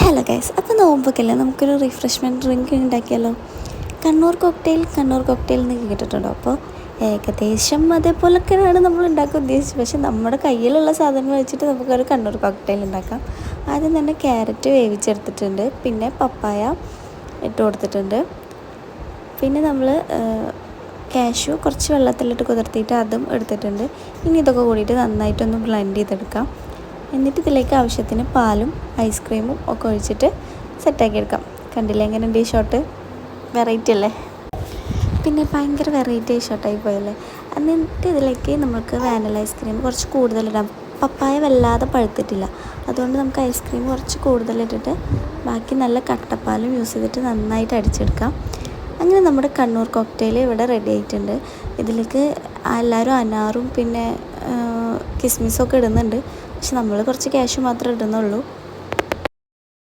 Hello guys, അപ്പോൾ നോമ്പൊക്കെയല്ലേ, നമുക്കൊരു refreshment drink ഉണ്ടാക്കിയാലോ. കണ്ണൂർ കോക്ടെയിൽ എന്ന് കേട്ടിട്ടുണ്ടോ? അപ്പോൾ ഏകദേശം അതേപോലൊക്കെയാണ് നമ്മൾ ഉണ്ടാക്കാൻ ഉദ്ദേശിച്ചത്. പക്ഷേ നമ്മുടെ കയ്യിലുള്ള സാധനങ്ങൾ വെച്ചിട്ട് നമുക്കൊരു കണ്ണൂർ കോക്ടെയിൽ ഉണ്ടാക്കാം. ആദ്യം തന്നെ ക്യാരറ്റ് വേവിച്ചെടുത്തിട്ടുണ്ട്, പിന്നെ പപ്പായ ഇട്ട് കൊടുത്തിട്ടുണ്ട്, പിന്നെ നമ്മൾ കാഷ്യൂ കുറച്ച് വെള്ളത്തിലിട്ട് കുതിർത്തിയിട്ട് അതും എടുത്തിട്ടുണ്ട്. ഇനി ഇതൊക്കെ കൂടിയിട്ട് നന്നായിട്ടൊന്ന് ബ്ലെൻഡ് ചെയ്തെടുക്കാം. എന്നിട്ട് ഇതിലേക്ക് ആവശ്യത്തിന് പാലും ഐസ്ക്രീമും ഒക്കെ ഒഴിച്ചിട്ട് സെറ്റാക്കി എടുക്കാം. കണ്ടില്ലേ എങ്ങനെയുണ്ട് ഈ ഷോട്ട്? വെറൈറ്റി അല്ലേ? പിന്നെ ഭയങ്കര വെറൈറ്റി ഷോട്ടായി പോയല്ലേ. എന്നിട്ട് ഇതിലേക്ക് നമുക്ക് വാനില ഐസ്ക്രീം കുറച്ച് കൂടുതലിടാം. പപ്പായ വല്ലാതെ പഴുത്തിട്ടില്ല, അതുകൊണ്ട് നമുക്ക് ഐസ്ക്രീം കുറച്ച് കൂടുതലിട്ടിട്ട് ബാക്കി നല്ല കട്ടപ്പാലും യൂസ് ചെയ്തിട്ട് നന്നായിട്ട് അടിച്ചെടുക്കാം. അങ്ങനെ നമ്മുടെ കണ്ണൂർ കോക്ടെയിൽ ഇവിടെ റെഡി ആയിട്ടുണ്ട്. ഇതിലേക്ക് എല്ലാവരും അനാറും പിന്നെ കിസ്മിസൊക്കെ ഇടുന്നുണ്ട്, പക്ഷെ നമ്മൾ കുറച്ച് ക്യാഷ് മാത്രമേ ഇടുന്നുള്ളൂ.